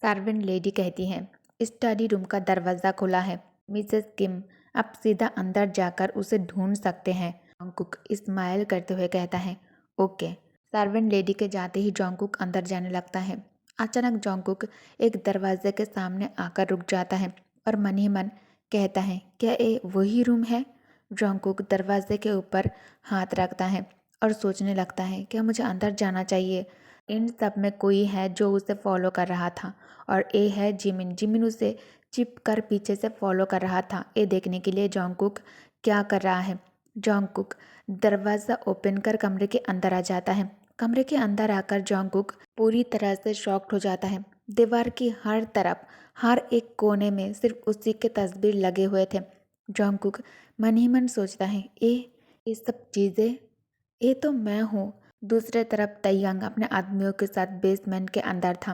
Servant lady कहती है। Study room का दरवाज़ा खुला है। मिसेस किम आप सीधा अंदर जाकर उसे ढूंढ सकते हैं, जॉन्गकुक स्माइल करते हुए कहता है। ओके। सर्वेंट लेडी के जाते ही जॉन्गकुक अंदर जाने लगता है। अचानक जॉन्गकुक एक दरवाजे के सामने आकर रुक जाता है और मन ही मन कहता है, क्या ये वही रूम है? जॉन्गकुक दरवाजे के ऊपर हाथ रखता है और सोचने लगता है, क्या मुझे अंदर जाना चाहिए? इन सब में कोई है जो उसे फॉलो कर रहा था और ये है जिमिन। जिमिन उसे चिप कर पीछे से फॉलो कर रहा था, ये देखने के लिए जॉन्गकुक क्या कर रहा है। जॉन्गकुक दरवाज़ा ओपन कर कमरे के अंदर आ जाता है। कमरे के अंदर आकर जॉन्गकुक पूरी तरह से शॉक्ड हो जाता है। दीवार की हर तरफ, हर एक कोने में सिर्फ उसी के तस्वीर लगे हुए थे। जॉन्गकुक मन ही मन सोचता है, ये सब चीज़ें, ये तो मैं हूँ। दूसरे तरफ तैयंग अपने आदमियों के साथ बेसमेंट के अंदर था।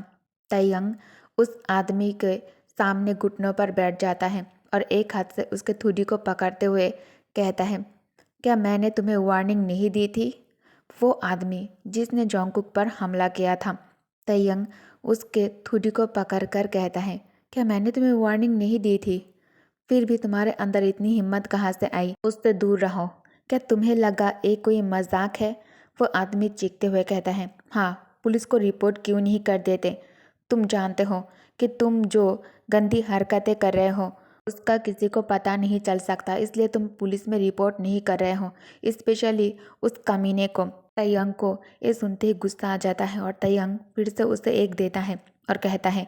तैयंग उस आदमी के सामने घुटनों पर बैठ जाता है और एक हाथ से उसके थूडी को पकड़ते हुए कहता है, क्या मैंने तुम्हें वार्निंग नहीं दी थी? वो आदमी जिसने जॉन्गकुक पर हमला किया था। तैयंग उसके थूडी को पकड़कर कहता है, क्या मैंने तुम्हें वार्निंग नहीं दी थी? फिर भी तुम्हारे अंदर इतनी हिम्मत कहाँ से आई? उससे दूर रहो। क्या तुम्हें लगा ये कोई मजाक है? वो आदमी चीखते हुए कहता है, हाँ, पुलिस को रिपोर्ट क्यों नहीं कर देते? तुम जानते हो कि तुम जो गंदी हरकतें कर रहे हो उसका किसी को पता नहीं चल सकता, इसलिए तुम पुलिस में रिपोर्ट नहीं कर रहे हो, स्पेशली उस कमीने को। तयंग को ये सुनते ही गुस्सा आ जाता है और तयंग फिर से उसे एक देता है और कहता है,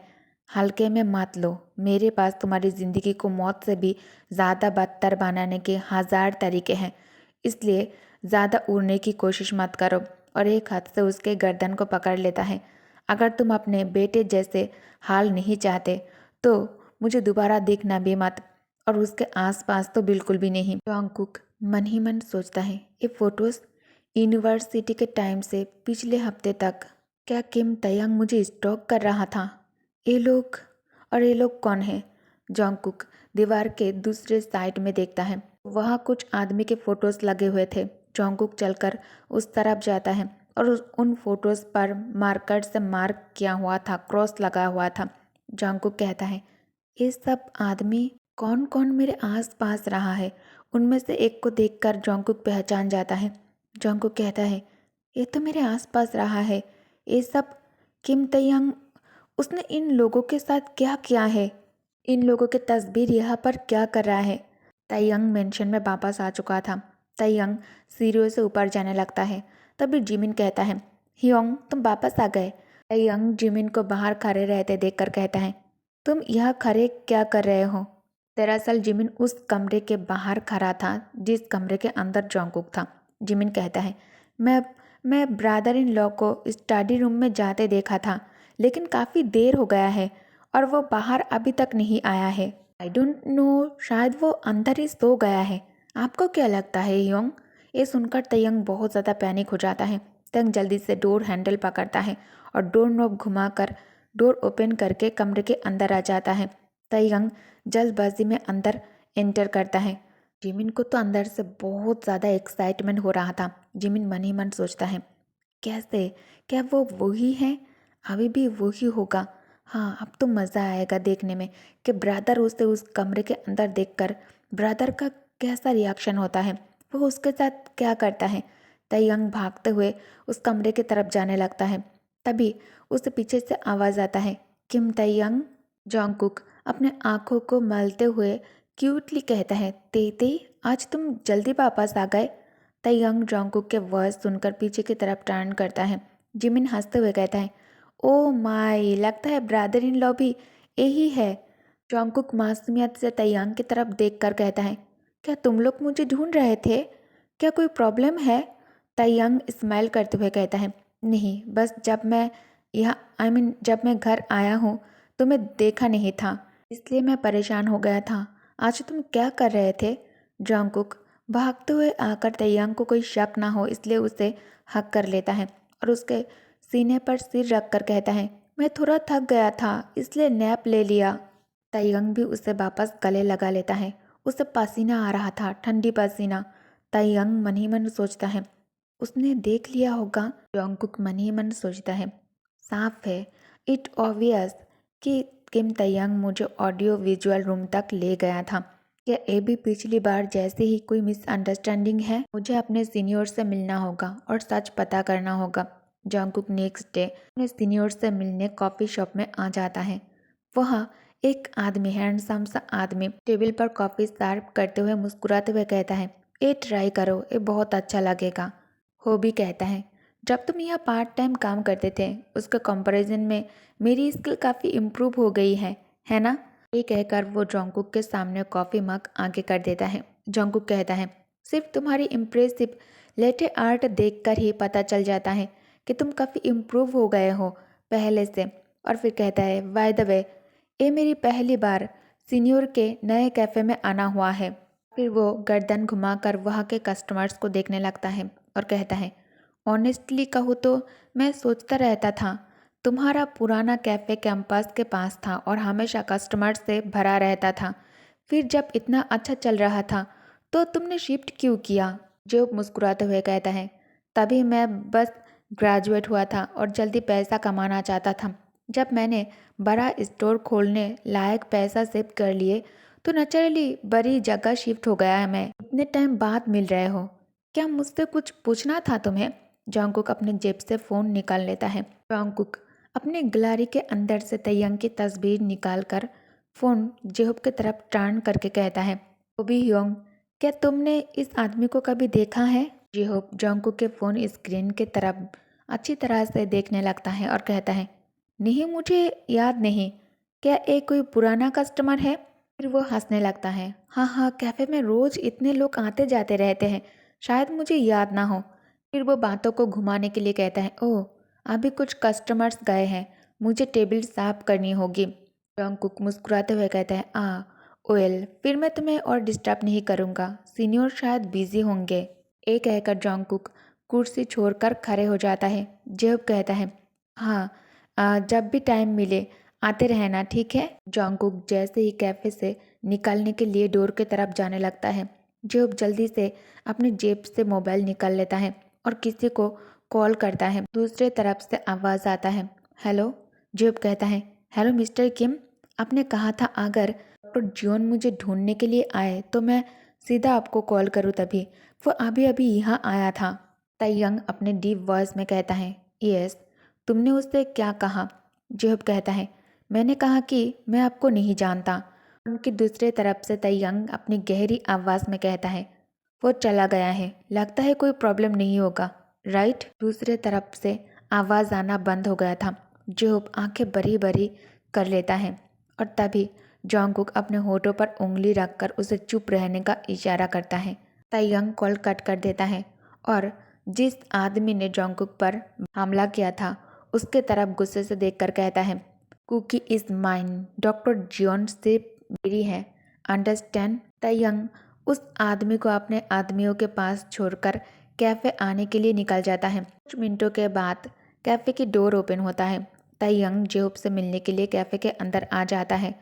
हल्के में मत लो, मेरे पास तुम्हारी ज़िंदगी को मौत से भी ज़्यादा बदतर बनाने के 1000 तरीके हैं, इसलिए ज़्यादा उड़ने की कोशिश मत करो। और एक हाथ से उसके गर्दन को पकड़ लेता है। अगर तुम अपने बेटे जैसे हाल नहीं चाहते तो मुझे दोबारा देखना भी मत, और उसके आसपास तो बिल्कुल भी नहीं। जॉन्गकुक मन ही मन सोचता है, ये फोटोज़ यूनिवर्सिटी के टाइम से पिछले हफ्ते तक, क्या किम तयंग मुझे स्टॉक कर रहा था? ये लोग, और ये लोग कौन है? जॉन्गकुक दीवार के दूसरे साइड में देखता है, वहाँ कुछ आदमी के फोटोज लगे हुए थे। जॉन्गकुक चलकर उस तरफ जाता है और उन फोटोज पर मार्कर से मार्क किया हुआ था, क्रॉस लगा हुआ था। जॉन्गकुक कहता है, ये सब आदमी कौन कौन मेरे आस पास रहा है? उनमें से एक को देखकर जॉन्गकुक पहचान जाता है। जॉन्गकुक कहता है, ये तो मेरे आस पास रहा है, ये सब किम तयंग, उसने इन लोगों के साथ क्या किया है? इन लोगों की तस्वीर यहाँ पर क्या कर रहा है? तयंग मेंशन में वापस आ चुका था। तयंग सीढ़ियों से ऊपर जाने लगता है। तभी जिमिन कहता है, हियोंग तुम वापस आ गए। तयंग जिमिन को बाहर खड़े रहते देखकर कहता है, तुम यह खड़े क्या कर रहे हो? दरअसल जिमिन उस कमरे के बाहर खड़ा था जिस कमरे के अंदर जॉन्गकुक था। जिमिन कहता है, मैं ब्रदर इन लॉ को स्टडी रूम में जाते देखा था, लेकिन काफ़ी देर हो गया है और वो बाहर अभी तक नहीं आया है। आई डोंट नो, शायद वो अंदर ही सो गया है। आपको क्या लगता है योंग? ये सुनकर तयंग बहुत ज़्यादा पैनिक हो जाता है। तयंग जल्दी से डोर हैंडल पकड़ता है और डोर नॉब घुमाकर डोर ओपन करके कमरे के अंदर आ जाता है। तयंग जल्दबाजी में अंदर एंटर करता है। जिमिन को तो अंदर से बहुत ज़्यादा एक्साइटमेंट हो रहा था। जिमिन मन ही मन सोचता है, कैसे, क्या वो वही है? अभी भी वही होगा। हाँ, अब तो मज़ा आएगा देखने में कि ब्रदर उसे उस कमरे के अंदर देखकर ब्रदर का कैसा रिएक्शन होता है, वो उसके साथ क्या करता है। तयंग भागते हुए उस कमरे की तरफ जाने लगता है। तभी उससे पीछे से आवाज़ आता है, किम तयंग। जॉन्गकुक अपने आँखों को मलते हुए क्यूटली कहता है, तेते आज तुम जल्दी वापस आ गए। तयंग जॉन्गकुक के वॉइस सुनकर पीछे की तरफ टर्न करता है। जिमिन हंसते हुए कहता है, ओ माय, लगता है ब्रदर इन लॉ भी यही है। जॉन्गकुक मासूमियत से तयंग की तरफ देखकर कहता है, क्या तुम लोग मुझे ढूंढ रहे थे? क्या कोई प्रॉब्लम है? तयंग स्माइल करते हुए कहता है, नहीं, बस जब मैं जब मैं घर आया हूँ तो मैं देखा नहीं था, इसलिए मैं परेशान हो गया था। आज तुम क्या कर रहे थे? जॉन्गकुक भागते हुए आकर तयंग को कोई शक ना हो इसलिए उसे हक कर लेता है और उसके सीने पर सिर रखकर कहता है, मैं थोड़ा थक गया था इसलिए नैप ले लिया। तयंग भी उसे वापस गले लगा लेता है। उसे पसीना आ रहा था, ठंडी पसीना। तयंग मन ही मन सोचता है, उसने देख लिया होगा। जॉन्गकुक मन ही मन सोचता है, साफ है, इट ऑब्वियस कि किम तयंग मुझे ऑडियो विजुअल रूम तक ले गया था। क्या ये भी पिछली बार जैसे ही कोई मिसअंडरस्टैंडिंग है? मुझे अपने सीनियर से मिलना होगा और सच पता करना होगा। जंगकुक नेक्स्ट डे अपने सीनियर से मिलने कॉफ़ी शॉप में आ जाता है। वहाँ एक आदमी, हैंडसम सा आदमी, टेबल पर कॉफ़ी सर्व करते हुए मुस्कुराते हुए कहता है, ये ट्राई करो, ये बहुत अच्छा लगेगा। हो भी कहता है, जब तुम यहाँ पार्ट टाइम काम करते थे उसके कंपैरिजन में मेरी स्किल काफ़ी इम्प्रूव हो गई है ना? ये कहकर वो जंगकुक के सामने कॉफ़ी मग आगे कर देता है। जंगकुक कहता है, सिर्फ तुम्हारी इम्प्रेसिव लेटे आर्ट देखकर ही पता चल जाता है कि तुम काफ़ी इम्प्रूव हो गए हो पहले से। और फिर कहता है, बाय द वे, ये मेरी पहली बार सीनियर के नए कैफ़े में आना हुआ है। फिर वो गर्दन घुमाकर वहाँ के कस्टमर्स को देखने लगता है और कहता है, ऑनेस्टली कहूँ तो मैं सोचता रहता था तुम्हारा पुराना कैफ़े कैंपस के पास था और हमेशा कस्टमर से भरा रहता था। फिर जब इतना अच्छा चल रहा था तो तुमने शिफ्ट क्यों किया? जो मुस्कुराते हुए कहता है, तभी मैं बस ग्रेजुएट हुआ था और जल्दी पैसा कमाना चाहता था। जब मैंने बड़ा स्टोर खोलने लायक पैसा सेव कर लिए तो नेचुरली बड़ी जगह शिफ्ट हो गया है। मैं इतने टाइम बाद मिल रहे हो, क्या मुझसे कुछ पूछना था तुम्हें? जंगकुक अपने जेब से फ़ोन निकाल लेता है। जंगकुक अपने गैलरी के अंदर से तयंग की तस्वीर निकालकर फ़ोन जेहब की तरफ टर्न करके कहता है, ओबी ह्योंग, क्या तुमने इस आदमी को कभी देखा है? जेहब जंगकुक के फ़ोन स्क्रीन की तरफ अच्छी तरह से देखने लगता है और कहता है, नहीं, मुझे याद नहीं। क्या ये कोई पुराना कस्टमर है? फिर वो हंसने लगता है, हाँ हाँ, कैफ़े में रोज़ इतने लोग आते जाते रहते हैं, शायद मुझे याद ना हो। फिर वो बातों को घुमाने के लिए कहता है, ओह, अभी कुछ कस्टमर्स गए हैं, मुझे टेबल साफ करनी होगी। जंगकुक मुस्कुराते हुए कहता है, ओएल, फिर मैं तुम्हें और डिस्टर्ब नहीं करूँगा, सीनियर शायद बिजी होंगे। ये कहकर जंगकुक कुर्सी छोड़कर खड़े हो जाता है। जेब कहता है, हाँ, जब भी टाइम मिले आते रहना, ठीक है? जंगकुक जैसे ही कैफ़े से निकलने के लिए डोर की तरफ जाने लगता है, जेब जल्दी से अपनी जेब से मोबाइल निकाल लेता है और किसी को कॉल करता है। दूसरे तरफ से आवाज़ आता है, हेलो। जेब कहता है, हेलो मिस्टर किम, आपने कहा था अगर डॉक्टर जियोन मुझे ढूंढने के लिए आए तो मैं सीधा आपको कॉल करूँ, तभी वो अभी अभी यहाँ आया था। तयंग अपने डीप वॉइस में कहता है, यस, तुमने उससे क्या कहा? जेब कहता है, मैंने कहा कि मैं आपको नहीं जानता। उनकी दूसरे तरफ से तयंग अपनी गहरी आवाज़ में कहता है, वो चला गया है, लगता है कोई प्रॉब्लम नहीं होगा, राइट? दूसरे तरफ से आवाज़ आना बंद हो गया था। जेब आंखें बड़ी बड़ी कर लेता है और तभी जंगकुक अपने होठों पर उंगली रखकर उसे चुप रहने का इशारा करता है। तयंग कॉल कट कर देता है और जिस आदमी ने जंगकुक पर हमला किया था उसके तरफ गुस्से से देखकर कहता है, cookie is mine, doctor Jeon सिर्फ मेरी है, अंडरस्टैंड? तयंग उस आदमी को अपने आदमियों के पास छोड़कर कैफ़े आने के लिए निकल जाता है। कुछ मिनटों के बाद कैफ़े की डोर ओपन होता है। तयंग जेहब से मिलने के लिए कैफ़े के अंदर आ जाता है।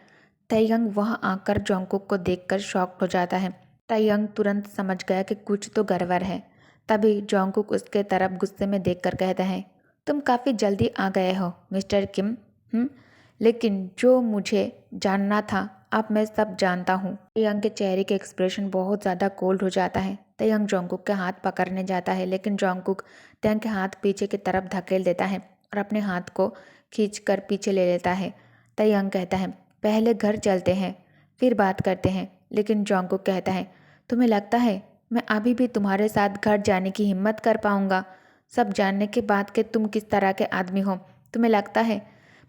तयंग वहां आकर जंगकुक को देखकर शॉक्ड हो जाता है। तयंग तुरंत समझ गया कि कुछ तो गड़बड़ है। तभी जंगकुक उसके तरफ गुस्से में देखकर कहता है, तुम काफ़ी जल्दी आ गए हो मिस्टर किम। लेकिन जो मुझे जानना था अब मैं सब जानता हूँ। तयंग के चेहरे के एक्सप्रेशन बहुत ज़्यादा कोल्ड हो जाता है। तयंग जंगकुक के हाथ पकड़ने जाता है लेकिन जंगकुक तयंग के हाथ पीछे की तरफ धकेल देता है और अपने हाथ को खींचकर पीछे ले लेता है। तयंग कहता है, पहले घर चलते हैं फिर बात करते हैं। लेकिन जंगकुक कहता है, तुम्हें लगता है मैं अभी भी तुम्हारे साथ घर जाने की हिम्मत कर पाऊंगा? सब जानने के बाद कि तुम किस तरह के आदमी हो, तुम्हें लगता है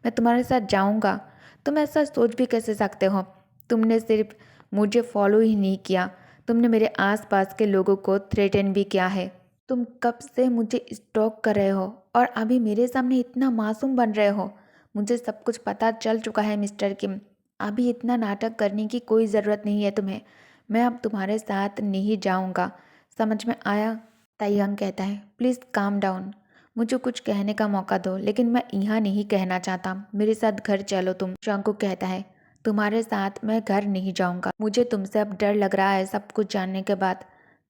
मैं तुम्हारे साथ जाऊंगा? तुम ऐसा सोच भी कैसे सकते हो? तुमने सिर्फ मुझे फॉलो ही नहीं किया, तुमने मेरे आसपास के लोगों को थ्रेटन भी किया है। तुम कब से मुझे स्टॉक कर रहे हो और अभी मेरे सामने इतना मासूम बन रहे हो? मुझे सब कुछ पता चल चुका है मिस्टर किम, अभी इतना नाटक करने की कोई ज़रूरत नहीं है तुम्हें। मैं अब तुम्हारे साथ नहीं जाऊंगा, समझ में आया? तयंग कहता है, प्लीज़ काम डाउन, मुझे कुछ कहने का मौका दो, लेकिन मैं यहाँ नहीं कहना चाहता, मेरे साथ घर चलो तुम। जंगकुक कहता है, तुम्हारे साथ मैं घर नहीं जाऊंगा, मुझे तुमसे अब डर लग रहा है सब कुछ जानने के बाद।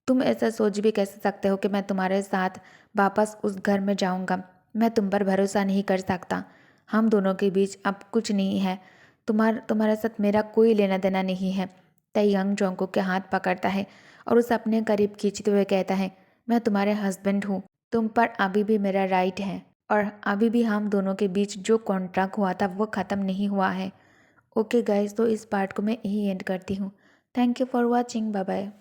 तुम ऐसा सोच भी कैसे सकते हो कि मैं तुम्हारे साथ वापस उस घर में जाऊंगा? मैं तुम पर भरोसा नहीं कर सकता। हम दोनों के बीच अब कुछ नहीं है। तुम्हारे साथ मेरा कोई लेना देना नहीं है। तैयंग जोंगकुक के हाथ पकड़ता है और उसे अपने करीब खींचते हुए कहता है, मैं तुम्हारे हस्बैंड हूँ, तुम पर अभी भी मेरा राइट है और अभी भी हम दोनों के बीच जो कॉन्ट्रैक्ट हुआ था वो ख़त्म नहीं हुआ है। ओके गाइस, तो इस पार्ट को मैं यही एंड करती हूँ। Thank you for watching, bye bye.